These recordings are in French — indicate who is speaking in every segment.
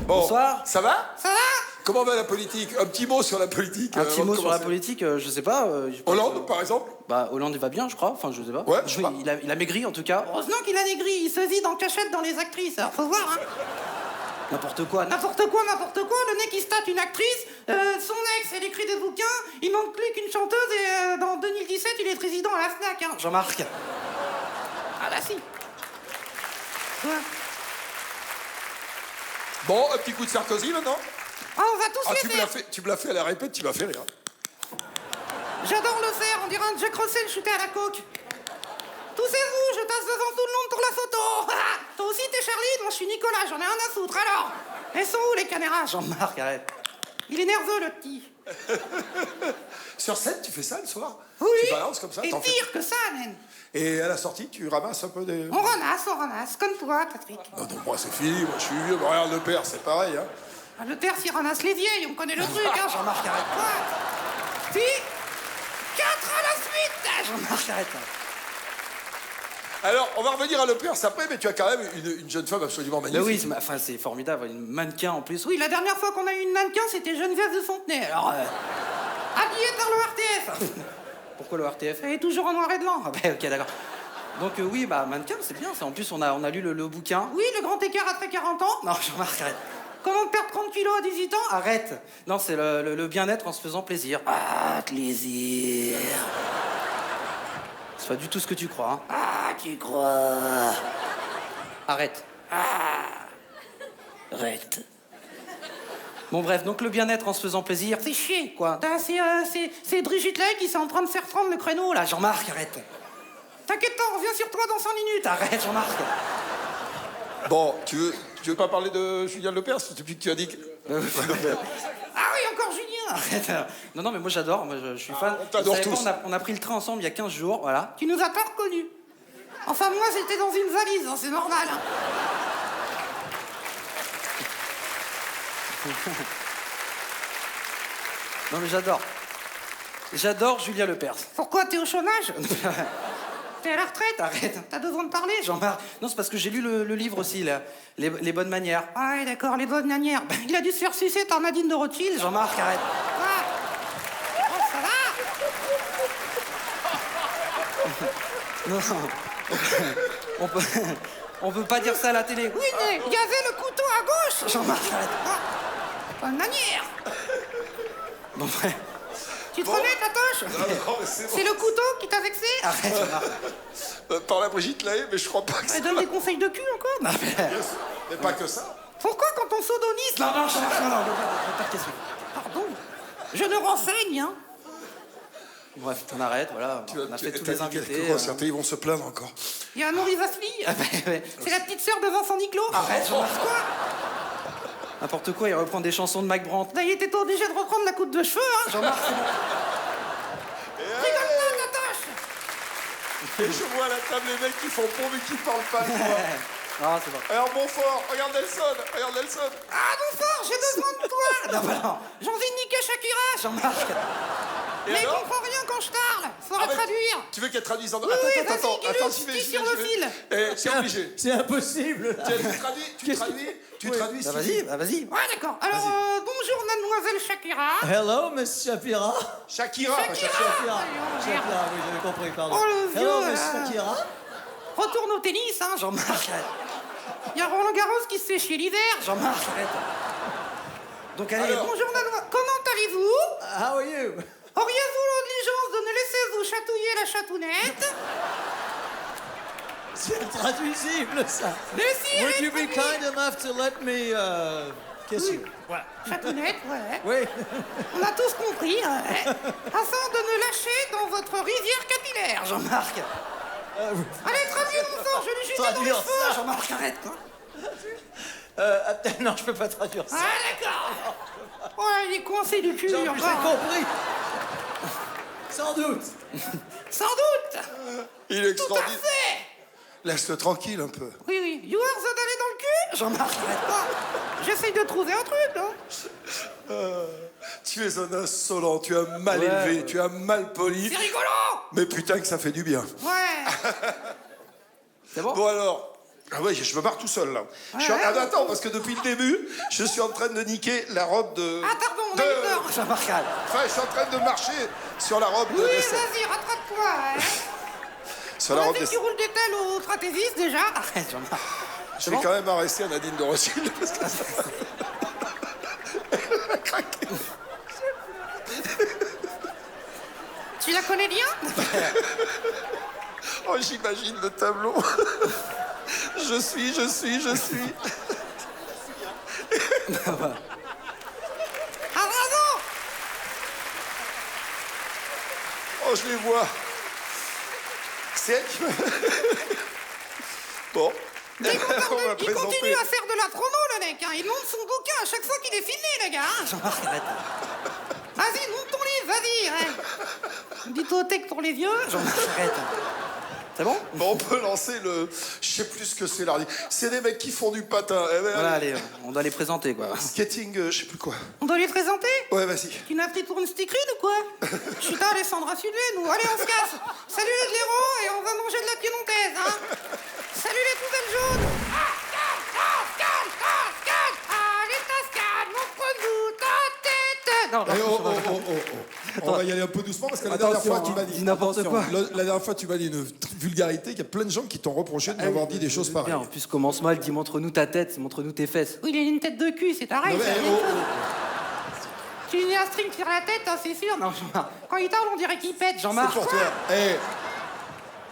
Speaker 1: Bon,
Speaker 2: Bonsoir.
Speaker 1: ça va?
Speaker 3: Ça va?
Speaker 1: Comment va la politique? Un petit mot sur la politique.
Speaker 2: Un petit
Speaker 1: avant de
Speaker 2: mot sur la
Speaker 1: commencer.
Speaker 2: politique, je sais pas. je pense
Speaker 1: Hollande,
Speaker 2: que-
Speaker 1: par exemple?
Speaker 2: Bah, Hollande, il va bien, je crois. Enfin, je sais pas.
Speaker 1: Ouais, je sais pas.
Speaker 2: Il a maigri, en tout cas.
Speaker 3: Heureusement qu'il a maigri, il se vide en cachette dans les actrices. Alors faut voir, hein.
Speaker 2: N'importe quoi.
Speaker 3: N'importe quoi, le mec il state une actrice, son ex elle écrit des bouquins, il manque plus qu'une chanteuse et dans 2017 il est président à la FNAC, hein.
Speaker 2: Jean-Marc.
Speaker 3: Ah bah si. Ouais.
Speaker 1: Bon, un petit coup de Sarkozy maintenant?
Speaker 3: Ah, on va tous
Speaker 1: Ah,
Speaker 3: les faire.
Speaker 1: tu me l'as fait à la répète, tu m'as fait rire.
Speaker 3: J'adore le faire, on dirait un Jack Russell shooté à la coke. Toussez-vous, je tasse devant tout le monde pour la photo. Toi aussi t'es Charlie, moi je suis Nicolas, j'en ai un à foutre, alors. Elles sont où les caméras?
Speaker 2: Jean-Marc, arrête.
Speaker 3: Il est nerveux le petit.
Speaker 1: Sur scène, tu fais ça le soir?
Speaker 3: Oui.
Speaker 1: Tu balances comme ça?
Speaker 3: Et
Speaker 1: t'en fais-
Speaker 3: pire que ça, man.
Speaker 1: Et à la sortie, tu ramasses un peu des...
Speaker 3: On ramasse, comme toi, Patrick.
Speaker 1: Non, non, moi c'est fini, moi je suis vieux. Bon, regarde le père, c'est pareil. Hein.
Speaker 3: Ah, le père s'y ramasse les vieilles, on connaît le truc, hein.
Speaker 2: Jean-Marc, arrête.
Speaker 3: Quoi? Si 4 à la suite.
Speaker 2: Jean-Marc, arrête.
Speaker 1: Alors, on va revenir à le père après, mais tu as quand même une jeune femme absolument
Speaker 2: Mais
Speaker 1: magnifique.
Speaker 2: oui, enfin, c'est formidable. Une mannequin en plus.
Speaker 3: Oui, la dernière fois qu'on a eu une mannequin, c'était Geneviève de Fontenay. Alors, habillée par le RTF.
Speaker 2: Pourquoi le RTF?
Speaker 3: Elle est toujours en noir et blanc.
Speaker 2: Ah, bah, ok, d'accord. Donc, oui, bah, mannequin, c'est bien. Ça. En plus, on a lu le bouquin.
Speaker 3: Oui, le grand écart après 40 ans.
Speaker 2: Non, Jean-Marc, arrête.
Speaker 3: Comment perdre 30 kilos à 18 ans?
Speaker 2: Arrête. Non, c'est le bien-être en se faisant plaisir. Ah, plaisir. C'est pas du tout ce que tu crois, hein.
Speaker 3: Ah, tu crois?
Speaker 2: Arrête. Arrête. Bon, bref, donc le bien-être en se faisant plaisir,
Speaker 3: C'est chier, quoi. C'est Brigitte Lay qui est en train de faire prendre le créneau, là.
Speaker 2: Jean-Marc, arrête.
Speaker 3: T'inquiète pas, on revient sur toi dans 5 minutes.
Speaker 2: Arrête, Jean-Marc.
Speaker 1: Bon, tu veux pas parler de Julien Lepers depuis que tu as dit que...
Speaker 3: Ah oui, encore Julien.
Speaker 2: Arrête. Non, mais moi j'adore, moi je suis fan.
Speaker 1: on t'adore
Speaker 2: Vous savez
Speaker 1: tous.
Speaker 2: quoi, on a pris le train ensemble il y a 15 jours, voilà.
Speaker 3: Tu nous as pas reconnus. Enfin, moi, j'étais dans une valise, hein, c'est normal. Hein.
Speaker 2: Non, mais j'adore. J'adore Julien Lepers.
Speaker 3: Pourquoi t'es au chômage? T'es à la retraite?
Speaker 2: Arrête.
Speaker 3: T'as besoin de parler?
Speaker 2: Jean-Marc. Non, c'est parce que j'ai lu le livre aussi, là. Les bonnes manières.
Speaker 3: Ah ouais, d'accord, les bonnes manières. Il a dû se faire sucer par Nadine de Rothschild.
Speaker 2: Jean-Marc, arrête.
Speaker 3: Ah. Oh, ça va?
Speaker 2: Non, on peut pas dire ça à la télé.
Speaker 3: Oui, mais il y avait le couteau à gauche.
Speaker 2: Jean-Marc, arrête.
Speaker 3: Ah. Bonne manière.
Speaker 2: Bon, bref.
Speaker 3: Tu te
Speaker 1: Bon.
Speaker 3: remets, Tatoche?
Speaker 1: Non, mais c'est bon.
Speaker 3: C'est le couteau qui t'a vexé?
Speaker 2: Arrête, Jean-Marc.
Speaker 1: Par la Brigitte Lahaye, mais je crois pas que
Speaker 3: Elle
Speaker 1: c'est...
Speaker 3: donne des conseils de cul encore?
Speaker 2: Non, mais...
Speaker 1: Mais pas que ça.
Speaker 3: Pourquoi quand on sodomise?
Speaker 2: Non, Jean-Marc, non, pas de question.
Speaker 3: Pardon. Je ne renseigne, hein.
Speaker 2: Bref, on arrête, voilà. On a fait tous les invités.
Speaker 1: Certains, ils vont se plaindre encore.
Speaker 3: Il y a Maurice Vasely.
Speaker 2: Ah, bah, ouais.
Speaker 3: C'est la petite sœur de Vincent Niclot.
Speaker 2: Arrête, Jean-Marc.
Speaker 3: Quoi?
Speaker 2: N'importe quoi, il reprend des chansons de Mike Brandt.
Speaker 3: Là, il était pas obligé de reprendre la coupe de cheveux, hein.
Speaker 2: Jean-Marc, c'est bon.
Speaker 3: Rigole pas, Tatoche.
Speaker 1: Et je vois à la table les mecs qui font pont mais qui parlent pas. Tu vois.
Speaker 2: Non, c'est bon.
Speaker 1: Alors Montfort, regarde Nelson.
Speaker 3: Ah, Montfort, j'ai besoin de toi.
Speaker 2: Non, bah non.
Speaker 3: J'ai envie de niquer Shakira.
Speaker 2: Jean-Marc.
Speaker 1: Et
Speaker 3: Mais il
Speaker 1: alors
Speaker 3: comprend rien quand je parle. Faudra
Speaker 1: Ah, mais
Speaker 3: traduire.
Speaker 1: Tu veux qu'elle traduise en...
Speaker 3: Oui, vas-y,
Speaker 1: Attends,
Speaker 3: Guilux,
Speaker 1: j'y vais,
Speaker 3: dis
Speaker 1: j'y
Speaker 3: sur
Speaker 1: vais,
Speaker 3: le
Speaker 1: j'y vais.
Speaker 3: fil.
Speaker 1: C'est obligé.
Speaker 4: C'est impossible.
Speaker 1: Tu traduis.
Speaker 2: Bah vas-y, bah vas-y.
Speaker 3: Ouais, d'accord. Alors, bonjour, mademoiselle Shakira.
Speaker 4: Hello, Miss Shapira.
Speaker 1: Shakira.
Speaker 4: Shapira,
Speaker 3: merde.
Speaker 4: Shapira, oui, j'avais compris, pardon.
Speaker 3: Oh, le vieux,
Speaker 4: Hello,
Speaker 3: là.
Speaker 4: Miss Shakira.
Speaker 3: Retourne au tennis, hein, Jean-Marc.
Speaker 2: Jean-Marc, arrête.
Speaker 3: Il y a Roland Garros qui se fait chier l'hiver.
Speaker 2: Jean-Marc, arrête. Donc allez,
Speaker 1: Alors.
Speaker 3: Bonjour, mademoiselle. Comment allez-vous?
Speaker 4: How are you?
Speaker 3: Auriez-vous l'obligeance de ne laisser vous chatouiller la chatounette?
Speaker 4: C'est intraduisible, ça.
Speaker 3: Mais si,
Speaker 4: Would
Speaker 3: elle
Speaker 4: you
Speaker 3: est
Speaker 4: be
Speaker 3: traduite.
Speaker 4: kind enough to let me kiss you? Voilà.
Speaker 3: Chatounette, ouais.
Speaker 4: Oui.
Speaker 3: On a tous compris, ouais. Afin de ne lâcher dans votre rivière capillaire.
Speaker 2: Jean-Marc.
Speaker 3: Allez, traduis mon sort, je lui jette dans les
Speaker 4: Traduire
Speaker 3: cheveux.
Speaker 4: ça.
Speaker 2: Jean-Marc, arrête, quoi.
Speaker 4: Non, je peux pas traduire ça.
Speaker 3: Ah, d'accord. Ouais, il est coincé du cul
Speaker 4: J'ai
Speaker 3: encore.
Speaker 4: compris. Sans doute.
Speaker 3: Sans doute.
Speaker 1: Il est
Speaker 3: Tout à
Speaker 1: extraordinaire.
Speaker 3: fait.
Speaker 1: Laisse-le tranquille un peu.
Speaker 3: Oui, oui. You are the d'aller dans le cul?
Speaker 2: Jean-Marc, arrête pas.
Speaker 3: J'essaye de trouver un truc, hein.
Speaker 1: Tu es un insolent, tu as mal
Speaker 2: Ouais,
Speaker 1: élevé,
Speaker 2: ouais.
Speaker 1: tu as mal poli.
Speaker 3: C'est rigolo.
Speaker 1: Mais putain que ça fait du bien.
Speaker 3: Ouais.
Speaker 2: C'est bon?
Speaker 1: Bon alors, Ah ouais, je me barre tout seul, là. Attends, parce que depuis le début, je suis en train de niquer la robe de...
Speaker 3: Ah, pardon, on a eu peur.
Speaker 2: Jean-Marc, calme.
Speaker 1: Enfin, je suis en train de marcher sur la robe de...
Speaker 3: Oui,
Speaker 1: Nessa.
Speaker 3: vas-y, rattrape-toi. Hein.
Speaker 1: Sur
Speaker 3: On
Speaker 1: la
Speaker 3: a
Speaker 1: robe
Speaker 3: fait
Speaker 1: de...
Speaker 3: que tu roules des tels au trapéziste, déjà.
Speaker 2: Arrête, Jean-Marc.
Speaker 1: Je vais quand même arrêter Nadine de Rothschild, parce que... Elle a craqué.
Speaker 3: Tu la connais bien?
Speaker 1: Oh, j'imagine le tableau. Je suis.
Speaker 3: Ah, bravo.
Speaker 1: Oh, je les vois. C'est elle qui me... Bon.
Speaker 3: Il
Speaker 1: On va
Speaker 3: continue
Speaker 1: présenter.
Speaker 3: à faire de la promo, le mec. Hein. Il monte son bouquin à chaque fois qu'il est filmé, le gars. Hein.
Speaker 2: Jean-Marc, arrête.
Speaker 3: Vas-y, monte ton livre, vas-y. Hein. Dis-toi au tech pour les vieux.
Speaker 2: Jean-Marc, arrête. C'est bon?
Speaker 1: Bon, on peut lancer le... Je sais plus ce que c'est, là. C'est des mecs qui font du patin. Eh ben,
Speaker 2: Voilà, allez, on doit les présenter, quoi.
Speaker 1: Skating, je sais plus quoi.
Speaker 3: On doit les présenter?
Speaker 1: Ouais, vas-y.
Speaker 3: Tu n'as pris pour une stickerine ou quoi? Chuta, Alessandra Sudlé, nous. Allez, on se casse. Salut les blaireaux et on va manger de la piémontaise, hein. Salut les poubelles jaunes. Allez, Tascade, montre-nous ta tête.
Speaker 2: Non,
Speaker 5: On va y aller un peu doucement parce que la dernière fois, tu m'as dit...
Speaker 2: dis n'importe quoi.
Speaker 5: La dernière fois, tu m'as dit une vulgarité qu'il y a plein de gens qui t'ont reproché de m'avoir dit des choses pareilles.
Speaker 2: Bien, en plus, commence mal, dis montre-nous ta tête, montre-nous tes fesses.
Speaker 3: Oui, il a une tête de cul, c'est pareil.
Speaker 5: Non, mais,
Speaker 3: c'est la
Speaker 5: oh,
Speaker 3: même chose. Tu lui mets un string sur la tête, hein, c'est sûr.
Speaker 2: Non, Jean-Marc.
Speaker 3: Quand il parle, on dirait qu'il pète.
Speaker 2: Jean-Marc.
Speaker 5: C'est pour toi. Eh,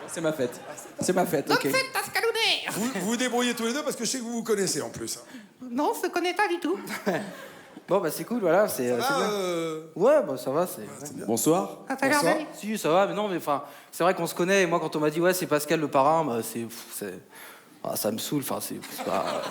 Speaker 6: C'est ma fête. C'est ma fête,
Speaker 3: Donc
Speaker 6: ok.
Speaker 3: faites Tascaloné.
Speaker 5: vous vous débrouillez tous les deux parce que je sais que vous vous connaissez en plus.
Speaker 3: Non, on se connaît pas du tout.
Speaker 2: Bon, bah c'est cool, voilà, c'est
Speaker 5: Ah,
Speaker 2: bien. Ouais, bah ça va, c'est...
Speaker 6: Bonsoir.
Speaker 3: Ça t'a l'air
Speaker 5: Bonsoir.
Speaker 3: d'aller.
Speaker 2: Si, ça va, mais non, mais enfin, c'est vrai qu'on se connaît, et moi, quand on m'a dit, ouais, c'est Pascal le parrain, bah ah, ça me saoule, enfin, c'est pas...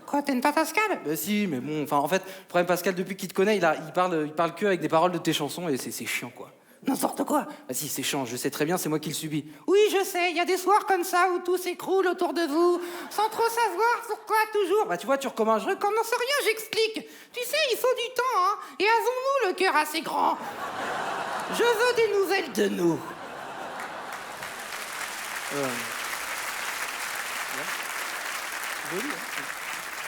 Speaker 3: Quoi, t'aimes pas Pascal?
Speaker 2: Bah si, mais bon, enfin, en fait, le problème, Pascal, depuis qu'il te connaît, il parle que avec des paroles de tes chansons, et c'est chiant, quoi.
Speaker 3: N'importe quoi.
Speaker 2: Bah si, c'est chiant, je sais très bien, c'est moi qui le subis.
Speaker 3: Oui, je sais, il y a des soirs comme ça où tout s'écroule autour de vous, sans trop savoir pourquoi toujours.
Speaker 2: Bah tu vois, tu recommences.
Speaker 3: Je recommence rien, j'explique. Tu sais, il faut du temps, hein. Et avons-nous le cœur assez grand? Je veux des nouvelles de nous.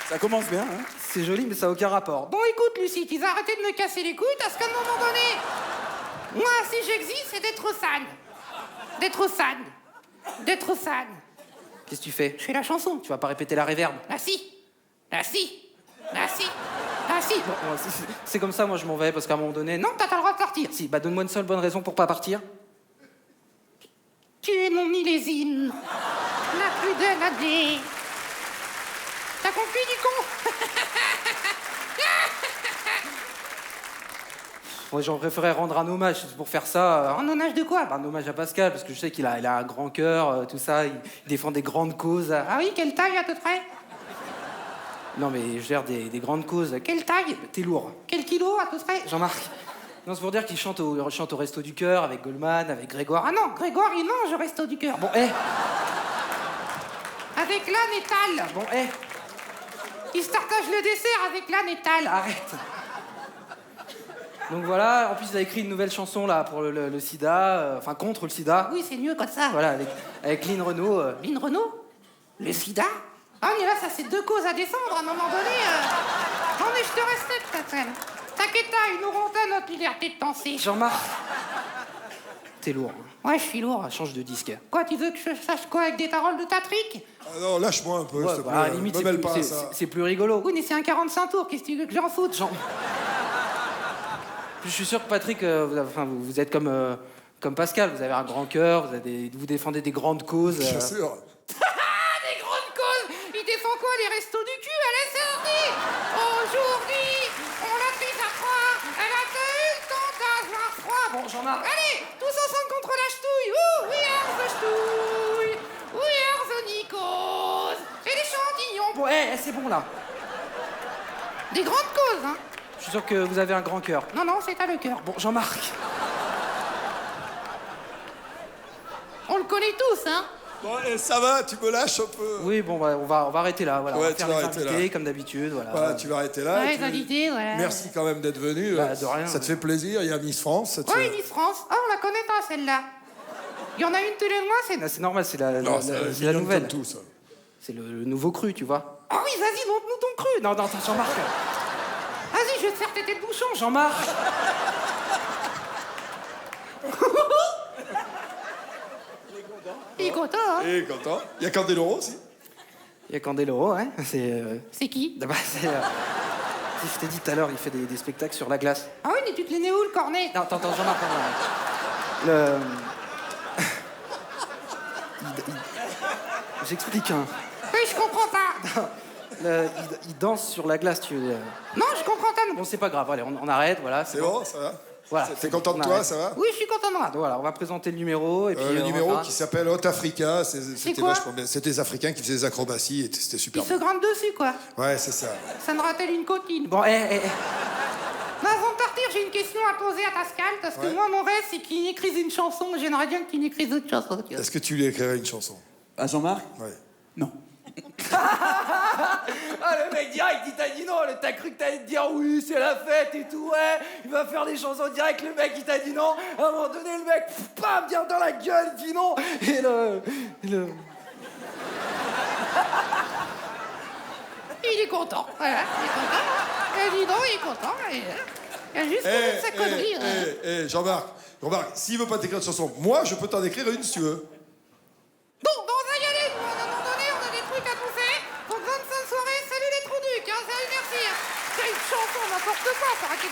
Speaker 6: Ça commence bien, hein?
Speaker 2: C'est joli, mais ça n'a aucun rapport.
Speaker 3: Bon, écoute, Lucie, tu vas arrêter de me casser les couilles parce qu'à un moment donné, moi, si j'existe, c'est d'être sane. D'être sane. D'être sane.
Speaker 2: Qu'est-ce que tu fais?
Speaker 3: Je fais la chanson.
Speaker 2: Tu vas pas répéter la réverbe?
Speaker 3: Ah si. Ah si. Ah si. Ah si.
Speaker 2: Bon, c'est comme ça, moi je m'en vais, parce qu'à un moment donné...
Speaker 3: Non, t'as pas le droit de partir.
Speaker 2: Si, bah donne-moi une seule bonne raison pour pas partir.
Speaker 3: Tu es mon millésime. La plus belle année. T'as compris, du con?
Speaker 2: Moi j'en préférais rendre un hommage, c'est pour faire ça...
Speaker 3: En hommage de quoi?
Speaker 2: Bah, un hommage à Pascal, parce que je sais qu'il a, il a un grand cœur, tout ça, il défend des grandes causes.
Speaker 3: Ah oui, quelle taille à peu près?
Speaker 2: Non mais je gère des grandes causes.
Speaker 3: Quelle taille?
Speaker 2: T'es lourd.
Speaker 3: Quel kilo à peu près?
Speaker 2: Jean-Marc. Non, c'est pour dire qu'il chante au Resto du Cœur avec Goldman, avec Grégoire.
Speaker 3: Ah non, Grégoire, il mange au Resto du Cœur.
Speaker 2: Bon, hé.
Speaker 3: Avec l'âne étale.
Speaker 2: Bon, hé.
Speaker 3: Il se partage le dessert avec l'âne étale.
Speaker 2: Arrête. Donc voilà, en plus il a écrit une nouvelle chanson là pour le sida, enfin contre le sida.
Speaker 3: Oui, c'est mieux comme ça.
Speaker 2: Voilà, avec Lynn Renault.
Speaker 3: Lynn Renault? Le sida? Ah, mais là, ça, c'est deux causes à défendre à un moment donné. Non, mais je te respecte, Pascal. T'inquiète pas, ils n'auront pas notre liberté de penser.
Speaker 2: Jean-Marc. T'es lourd.
Speaker 3: Ouais, je suis lourd.
Speaker 2: Ah, change de disque.
Speaker 3: Quoi, tu veux que je sache quoi avec des paroles de ta trique?
Speaker 5: Ah non, lâche-moi un peu,
Speaker 2: Ouais,
Speaker 5: s'il te
Speaker 2: bah, à la
Speaker 5: plaît.
Speaker 2: limite,
Speaker 5: Me
Speaker 2: c'est
Speaker 5: mêle
Speaker 2: plus,
Speaker 5: pas à
Speaker 2: c'est-
Speaker 5: ça.
Speaker 2: c'est- c'est plus rigolo.
Speaker 3: Oui, mais c'est un 45 tours, qu'est-ce que tu veux que j'en foute?
Speaker 2: Je suis sûr que Patrick, vous êtes comme Pascal, vous avez un grand cœur, vous défendez des grandes causes.
Speaker 5: Bien sûr.
Speaker 3: Ah, des grandes causes! Il défend quoi, les restos du cul? Allez, c'est parti! Aujourd'hui, on l'a prise à croire, elle a pas eu le temps d'avoir froid.
Speaker 2: Bon, Jean-Marc.
Speaker 3: Allez, tous ensemble contre la ch'touille! Ouh, we are the ch'touille! We are the Nikos! Et les champignons!
Speaker 2: Bon, hé, c'est bon là.
Speaker 3: Des grandes causes, hein?
Speaker 2: Je suis sûr que vous avez un grand cœur.
Speaker 3: Non, non, c'est à le cœur.
Speaker 2: Bon, Jean-Marc.
Speaker 3: On le connaît tous, hein?
Speaker 5: Bon, ça va, tu me lâches un peu.
Speaker 2: Oui, bon, bah, on va arrêter là. Voilà,
Speaker 5: Ouais,
Speaker 2: on va
Speaker 5: tu
Speaker 2: faire
Speaker 5: vas
Speaker 2: les
Speaker 5: arrêter
Speaker 2: invités
Speaker 5: là.
Speaker 2: comme d'habitude. Voilà.
Speaker 5: Voilà, tu vas arrêter là.
Speaker 3: Ouais,
Speaker 5: et tu-
Speaker 3: validé, voilà.
Speaker 5: Merci quand même d'être venu.
Speaker 2: Bah, de rien.
Speaker 5: Ça te fait plaisir, il y a Miss France. ça te
Speaker 3: Oui,
Speaker 5: fait-
Speaker 3: Miss France. Ah, on la connaît pas, celle-là. Il y en a une tous les mois, c'est...
Speaker 2: C'est normal, c'est la
Speaker 5: Non, c'est
Speaker 2: nouvelle.
Speaker 5: comme tout, ça.
Speaker 2: C'est le nouveau cru, tu vois.
Speaker 3: Oh oui, vas-y, montre-nous ton cru.
Speaker 2: Non, non, attends, Jean-Marc.
Speaker 3: Vas-y, je vais te faire péter le bouchon, Jean-Marc. Il est content, hein.
Speaker 5: Et content. Il y a Candeloro aussi.
Speaker 2: Il y a Candeloro, hein.
Speaker 3: C'est qui?
Speaker 2: Bah, je t'ai dit tout à l'heure, il fait des spectacles sur la glace.
Speaker 3: Ah oui, mais tu te l'es né où, le cornet?
Speaker 2: Non, attends, Jean-Marc, pardon. J'explique, hein.
Speaker 3: Oui, je comprends pas.
Speaker 2: Il danse sur la glace, tu veux.
Speaker 3: Non, je comprends pas.
Speaker 2: Bon, c'est pas grave, allez, on arrête, voilà.
Speaker 5: C'est bon, ça va?
Speaker 2: Voilà.
Speaker 5: T'es content de
Speaker 2: On
Speaker 5: toi,
Speaker 2: arrête.
Speaker 5: ça va?
Speaker 3: Oui, je suis content de moi.
Speaker 2: Voilà, on va présenter le numéro et puis.
Speaker 5: Le
Speaker 2: on
Speaker 5: numéro
Speaker 2: va-
Speaker 5: qui s'appelle Hot Africa, c'était
Speaker 3: quoi?
Speaker 5: vachement bien. C'était des Africains qui faisaient des acrobaties et c'était super
Speaker 3: Il se
Speaker 5: bien.
Speaker 3: grimpe dessus, quoi.
Speaker 5: Ouais, c'est ça.
Speaker 3: Ça me rappelle une cotine.
Speaker 2: Bon,
Speaker 3: Mais avant de partir, j'ai une question à poser à Pascal, parce que
Speaker 5: Ouais.
Speaker 3: moi, mon rêve, c'est qu'il écrive une chanson. J'aimerais bien qu'il écrive d'autres chansons. tu vois.
Speaker 5: Est-ce que tu lui écrirais une chanson?
Speaker 6: À Jean-Marc?
Speaker 5: Ouais.
Speaker 6: Non.
Speaker 2: Ah, le mec direct, il t'a dit non, t'as cru que t'allais te dire oui, c'est la fête et tout, ouais, il va faire des chansons direct, le mec, il t'a dit non, à un moment donné, le mec, bam, bien dans la gueule, il dit non, et
Speaker 3: Il est content. Voilà, il est content. Et dis donc, il est content. Il a juste fait sa connerie. hein.
Speaker 5: Jean-Marc, s'il veut pas t'écrire de chanson, moi, je peux t'en écrire une si tu veux.
Speaker 3: Bon, on va y aller. À un moment donné, on a des trucs à bouffer. Donc, bonne fin de soirée. Salut les trous ducs. Hein. Salut, merci. C'est une chanson, n'importe quoi. Ça arrête de